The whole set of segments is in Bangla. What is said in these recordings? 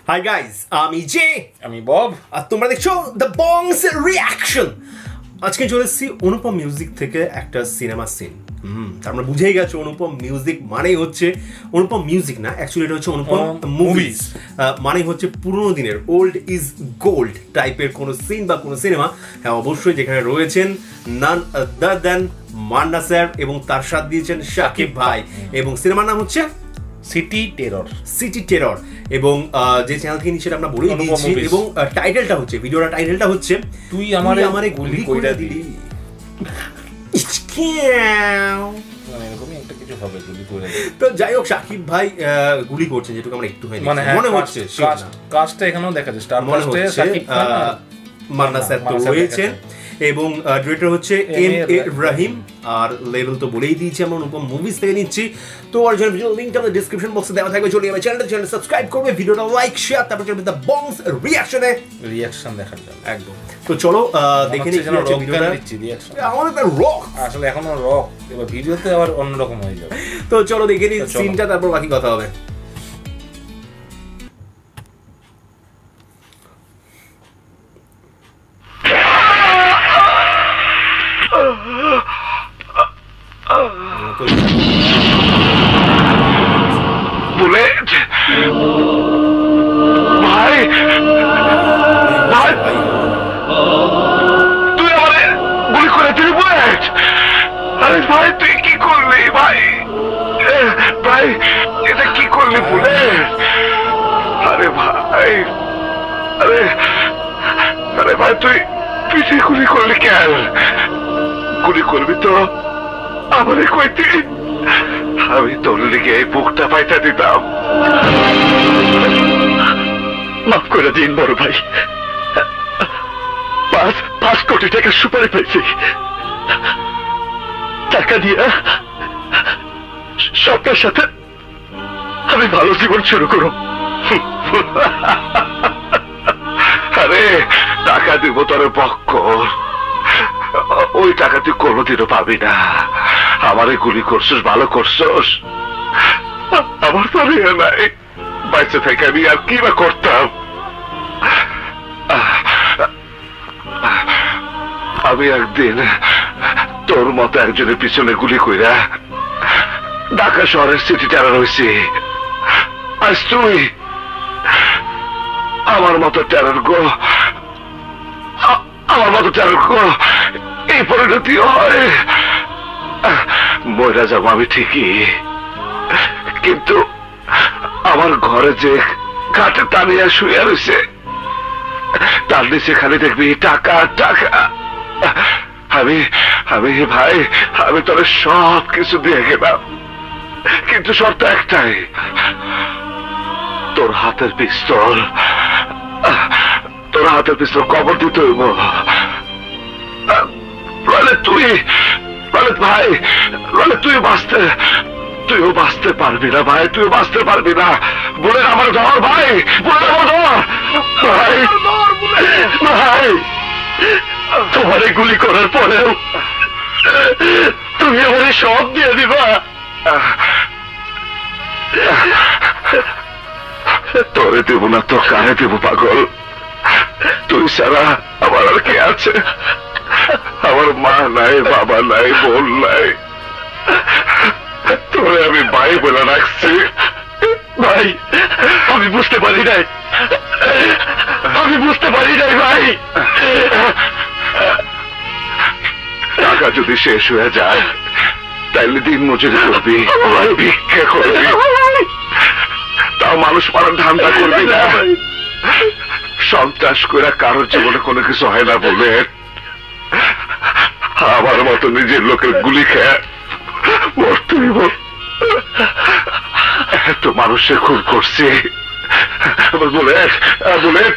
হাই গাইজ, আমি জে, আমি বব, আর তোমরা দেখছো দ্য বংস রিয়াকশন। আজকে চলে এসেছি অনুপম মিউজিক থেকে একটা সিনেমা সিন। আমরা বুঝেই গেছো অনুপম মিউজিক মানেই হচ্ছে অনুপম মিউজিক না, অ্যাকচুয়ালি এটা হচ্ছে অনুপম মুভিজ। মানেই হচ্ছে পুরোনো দিনের ওল্ড ইজ গোল্ড টাইপের কোনো সিন বা কোনো সিনেমা। হ্যাঁ, অবশ্যই যেখানে রয়েছেন নান আদার দ্যান মান্না স্যার এবং তার সাথ দিয়েছেন শাকিব ভাই, এবং সিনেমার নাম হচ্ছে সিটি টেরর। এবং যে চ্যানেল থেকে নিচে আমরা বলেই দিয়েছি, এবং টাইটেলটা হচ্ছে, ভিডিওর টাইটেলটা হচ্ছে তুই আমারে গুলি কইরা দিলি। তো যাই হোক, শাকিব ভাই গুলি করছেন, যেটুকু আমরা একটু মনে হচ্ছে। কাজটা এখানেও দেখা যায়, স্টার কাস্টে শাকিব খান, মান্না স্যার তো রয়েছেন, এবং ডিরেক্টর হচ্ছে এম.এ. রহিম, আর লেভেল তো বলেই দিয়েছি আমরা অনুপম মুভিজ থেকে নিচ্ছি। তো অরিজিনাল ভিডিও লিংকটা আমাদের ডেসক্রিপশন বক্সে দেওয়া থাকবে, চলে যাবে চ্যানেলটা সাবস্ক্রাইব করবে, ভিডিওটা লাইক শেয়ার, তারপর চলবে দ্য বংস রিয়াকশন দেখার জন্য একদম। তো চলো দেখে নিই ভিডিওটা। আমাদের তো রক, আসলে এখনো রক, এবার ভিডিওতে আবার অন্যরকম হয়ে যাবে। তো চলো দেখে নিই সিনটা, তারপর বাকি কথা হবে। বুলেট ভাই, ভাই তুই আমারে গুলি করে দিলি বুলেট। আরে ভাই তুই কি করলি ভাই? ভাই এটা কি করলি বুলেট? আরে ভাই, আরে আরে ভাই তুই পিছিয়ে গুলি করলি কেন? গুলি করবি তো আমারে কইতি, আমি তোর লিগে এই বুকটা পাইতে দিতাম। মাফ করে দিন বড় ভাই, 5 কোটি টাকা সুপারি পাইছি, টাকা দিয়ে সবটার সাথে আমি ভালো জীবন শুরু করব। আরে টাকা দিব তোর পক্ষ, ওই টাকা তুই কোনোদিনও পাবি না। আমারে গুলি করছস, ভালো করছস, আমার তো নাই, বাইসে থেকে আমি আর কি বা করতাম। আমি একদিন তোর মতো একজনের পিছনে গুলি কইরা ঢাকা শহরের সিটি টেরর হইছি। আজ তুই আমার মতো টেরর গো এই পরিণতি হয়। মইরা যাবো আমি ঠিকই, কিন্তু আমার ঘরে যে খাটে টানিয়া শুয়ে রয়েছে তার নিচে খালি দেখবি টাকা টাকা। আমি ভাই, আমি তোর সব কিছু দিয়ে গেলাম, কিন্তু শর্ত একটাই, তোর হাতের পিস্তল কবর দিতে হইব। ভাই তুইও বাঁচতে পারবি না ভাই, তুইও বাঁচতে পারবি না। বলে আমার ধর ভাই, বলে আমার ধর ভাই, ভাই তোমারে গুলি করার পরেও তুমি আমার সব দিয়ে দিবা। তোরে দেব না তো কারে দেব পাগল? তুই ছাড়া আমার আর কে আছে? আমার মা নাই, বাবা নাই, বোন নাই, তোরে আমি ভাই বলে রাখছি। ভাই আমি বুঝতে পারি নাই ভাই। টাকা যদি শেষ হয়ে যায় তাইলে দিন মজুরি করবি, ভিক্ষা করবি, তাও মানুষ মারার ধান্দা করবি না। সন্ত্রাস করে কারোর জীবনে কোনো কিছু হয় না বলে আমার মতো নিজের লোকের গুলি খেয়ে মরতে দিব। এত মানুষের খুন করছি। বুলেট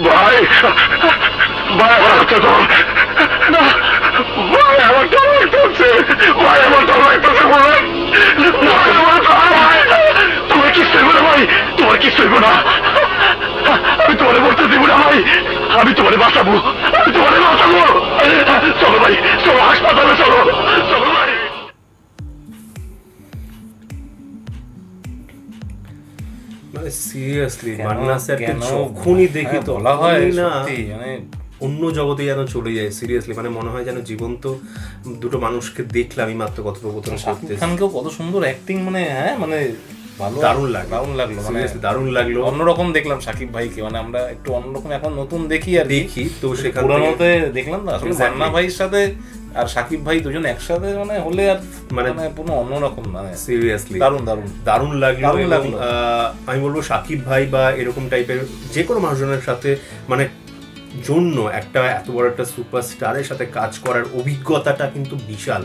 ভাই, আমার হাতে ধর, ভাই আমার ডর লাগতেছে, ভাই আমার ডর লাগতেছে, বুলেট তোমার কি সইব না ভাই, তোমার কি সইব না? আমি তোমারে বলতে দিব না ভাই, আমি তোমারে বাঁচাবো, চলো ভাই, চলো হাসপাতালে, চলো ভাই। সিরিয়াসলি মান্না স্যারকে যখনই দেখি তো বলা হয় না সত্যি মানে অন্য জগতে যেন চলে যায় সিরিয়াসলি, মানে মনে হয় যেন জীবন্ত দুটো মানুষকে দেখলাম এই মাত্র কথোপকথন শাকিব করতে। খানকেও কত সুন্দর অ্যাক্টিং, মানে মানে ভালো, দারুণ লাগলো, দারুণ লাগলো, মানে দারুণ লাগলো। অন্যরকম দেখলাম শাকিব ভাইকে, মানে আমরা একটু অন্যরকম এখন নতুন দেখি আর দেখি তো সেখানে পুরানোতে দেখলাম না আসলে মান্না ভাইয়ের সাথে আর শাকিব ভাই দুজন একসাথে মানে হলে আর মানে পুরো অন্যরকম, মানে সিরিয়াসলি দারুণ দারুণ দারুণ লাগলো। দারুণ এবং লাগলো। আমি বলবো শাকিব ভাই বা এরকম টাইপের যে কোনো মানুষজনের সাথে মানে জন্য একটা এত বড় একটা সুপারস্টারের সাথে কাজ করার অভিজ্ঞতাটা কিন্তু বিশাল।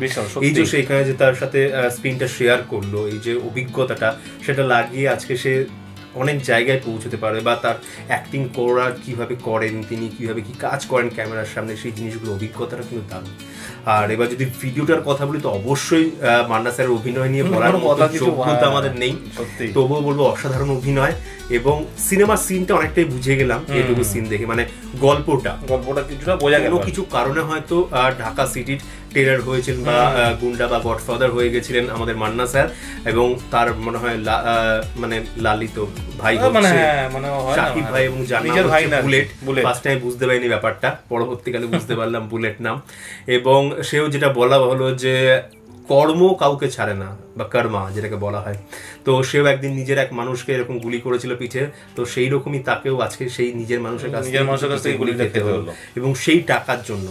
এই যে সেখানে যে তার সাথে স্ক্রিনটা শেয়ার করলো, এই যে অভিজ্ঞতাটা সেটা লাগিয়ে আজকে সে অনেক জায়গায় পৌঁছতে পারে, বা তার অ্যাক্টিং করার কিভাবে করেন তিনি, কিভাবে কি কাজ করেন ক্যামেরার সামনে, সেই জিনিসগুলো অভিজ্ঞতাটা কিন্তু দারুণ। আর এবার যদি ভিডিওটার কথা বলি তো অবশ্যই মান্না স্যারের অভিনয় নিয়ে বলার মতো যোগ্যতা আমাদের নেই, তবুও বলবো অসাধারণ অভিনয়। এবং সিনেমার সিনটা অনেকটাই বুঝে গেলাম এইটুকু সিন দেখে, মানে গল্পটা কিছুটা বোঝা গেল। কিছু কারণে হয়তো ঢাকা সিটির টেরার হয়েছিলেন বা গুন্ডা বা গডফাদার হয়ে গেছিলেন আমাদের মান্না স্যার, এবং তার মনে হয় মানে লালিত ভাই শাকিব ভাই এবং জানার ভাই বুলেট। ফার্স্ট টাইম বুঝতে পারিনি ব্যাপারটা, পরবর্তীকালে বুঝতে পারলাম বুলেট নাম। এবং সেও যেটা বলা হলো যে কর্ম কাউকে ছাড়ে না, বা কর্মা যেটাকে বলা হয়, তো সেও একদিন নিজের এক মানুষকে এরকম গুলি করেছিল পিঠে, তো সেই রকমই তাকেও আজকে সেই নিজের মানুষের কাছ থেকে গুলিটা খেতে হলো, এবং সেই টাকার জন্য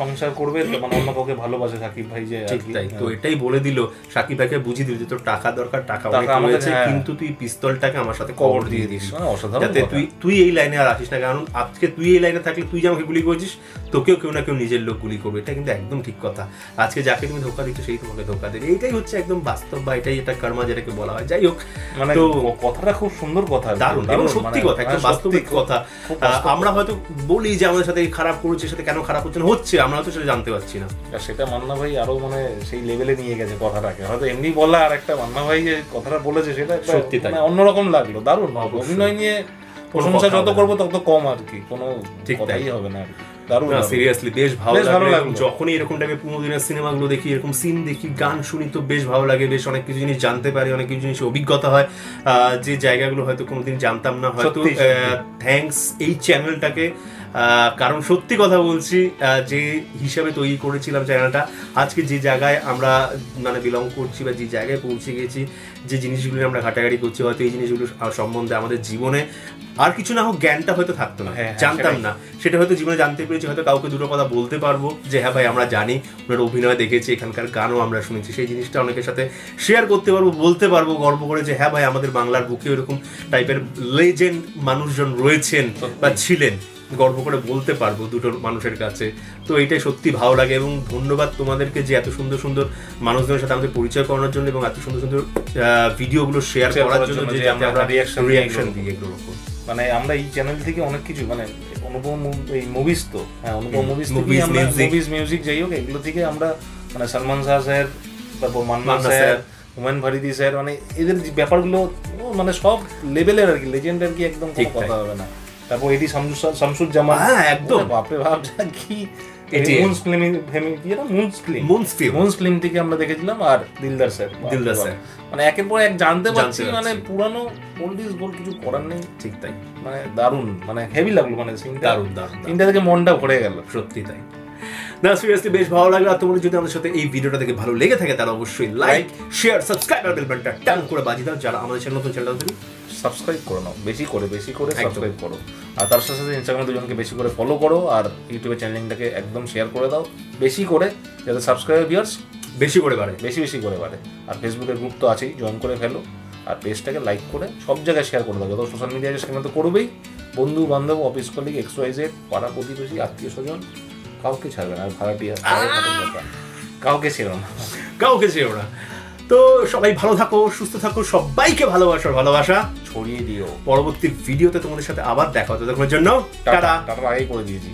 সংসার করবে, মানে অন্য কাউকে ভালোবাসে শাকিব ভাই, যে তাই তো এটাই বলে দিল শাকিব ভাইকে, বুঝিয়ে দিল যে তোর টাকা দরকার, টাকা অনেক রয়েছে, কিন্তু তুই পিস্তলটাকে আমার সাথে কবর দিয়ে দিস, যাতে তুই এই লাইনে আর আসিস না, কারণ আজকে তুই এই লাইনে থাকলে তুই যে আমাকে গুলি করেছিস, তোকেও কেউ না কেউ নিজের লোক গুলি করবে। এটা কিন্তু একদম ঠিক কথা। আজকে যাকে তুমি ধোকা দিচ্ছ সেই তোমাকে ধোকা দেবে, এইটাই হচ্ছে একদম বাস্তব, বা এটাই এটা কর্মা যেটাকে বলা হয়। যাই হোক, মানে কথাটা খুব সুন্দর কথা, দারুণ এবং সত্যি কথা, একদম বাস্তবিক কথা। আমরা হয়তো বলি যে আমাদের সাথে খারাপ করেছে, সাথে কেন খারাপ হচ্ছে আমরা হয়তো সেটা জানতে পারছি না, সেটা মান্না ভাই আরো মানে সেই লেভেলে নিয়ে গেছে কথাটাকে। হয়তো এমনি বলা আর একটা মান্না ভাই যে কথাটা বলেছে সেটা সত্যি অন্যরকম লাগলো, দারুণ। অভিনয় নিয়ে প্রশংসা যত করবো তত কম আর কি, কোনো কথাই হবে না আর কি। সিরিয়াসলি বেশ ভালো লাগে যখনই এরকম টাইপের পুরোনো দিনের সিনেমাগুলো দেখি, এরকম সিন দেখি, গান শুনি, তো বেশ ভালো লাগে। বেশ অনেক কিছু জিনিস জানতে পারি, অনেক কিছু জিনিস অভিজ্ঞতা হয়, যে জায়গাগুলো হয়তো কোনোদিন জানতাম না। হয়তো থ্যাঙ্কস এই চ্যানেলটাকে, কারণ সত্যি কথা বলছি, যে হিসাবে তৈরি করেছিলাম চ্যানেলটা, আজকে যে জায়গায় আমরা মানে বিলং করছি বা যে জায়গায় পৌঁছে গেছি, যে জিনিসগুলো আমরা ঘাটাঘাটি করছি, হয়তো এই জিনিসগুলো সম্বন্ধে আমাদের জীবনে আর কিছু না হোক জ্ঞানটা হয়তো থাকতো না, জানতাম না, সেটা হয়তো জীবনে জানতে পেরেছি, হয়তো কাউকে দুটো কথা বলতে পারবো যে হ্যাঁ ভাই আমরা জানি, ওনার অভিনয় দেখেছি, এখানকার গানও আমরা শুনেছি, সেই জিনিসটা অনেকের সাথে শেয়ার করতে পারবো, বলতে পারবো গর্ব করে যে হ্যাঁ ভাই আমাদের বাংলার বুকে এরকম টাইপের লেজেন্ড মানুষজন রয়েছেন বা ছিলেন, গর্ব করে বলতে পারবো দুটো মানুষের কাছে। তো এইটাই সত্যি ভালো লাগে, এবং ধন্যবাদ তোমাদেরকে যে এত সুন্দর সুন্দর মানুষদের সাথে আমাদের পরিচয় করানোর জন্য, এবং এত সুন্দর সুন্দর ভিডিওগুলো শেয়ার করার জন্য, যে আমরা রিঅ্যাকশন দিই এগুলোর উপর। মানে আমরা এই চ্যানেল থেকে অনেক কিছু, মানে অনুপম এই মুভিজ, তো হ্যাঁ অনুপম মুভিজ, মিউজিক, যাই হোক এগুলো থেকে আমরা মানে সলমান শাহ স্যার, তারপর মান্না স্যার, হুমায়ুন ফারিদি স্যার, মানে এদের ব্যাপারগুলো মানে সব লেভেলের আর কি, লেজেন্ড আর কি, একদম কোনো কথা হবে না। তারপর এটি শামসুজ্জামান, একদম বাপরে বাপ, কি মুনস ফিল্ম থেকে আমরা দেখেছিলাম, আর দিলদার স্যার, মানে একের পর এক জানতে পারছি, মানে পুরানো ওল্ড ইজ গোল্ড, কিছু করার নেই। ঠিক তাই, মানে দারুণ, মানে হেভি লাগলো, মানে দারুণ সিনটা থেকে মনটা ভরে গেল, সত্যি তাই। না সিরিয়াসলি বেশ ভালো লাগলো। আর তোমাদের যদি আমাদের সাথে এই ভিডিওটা দেখে ভালো লেগে থাকে তাহলে অবশ্যই লাইক, শেয়ার, সাবস্ক্রাইব আর বেল বাটনটা টান করে বাজিয়ে দাও। যারা আমাদের চ্যানেল নতুন চ্যানেল আছে সাবস্ক্রাইব করে নাও, বেশি করে সাবস্ক্রাইব করো, আর তার সাথে সাথে ইনস্টাগ্রামে দুজনকে বেশি করে ফলো করো, আর ইউটিউবে চ্যানেলটাকে একদম শেয়ার করে দাও বেশি করে, যাতে সাবস্ক্রাইবার ভিউয়ার্স বেশি করে বাড়ে। আর ফেসবুকের গ্রুপ তো আছেই, জয়েন করে ফেলো, আর পেজটাকে লাইক করে সব জায়গায় শেয়ার করে দাও, যত সোশ্যাল মিডিয়া আছে সেখানে তো করবেই, বন্ধু বান্ধব, অফিস কলিগ, XYZ, পাড়া প্রতিবেশী, আত্মীয় স্বজন, কাউকে ছাড়বে না, ভাড়াটিয়া কাউকে ছেড়ো না। তো সবাই ভালো থাকো, সুস্থ থাকো, সবাইকে ভালোবাসা ছড়িয়ে দিও। পরবর্তী ভিডিওতে তোমাদের সাথে আবার দেখা হতো, ততক্ষণের জন্য টাটা। আগেই করে দিয়েছি।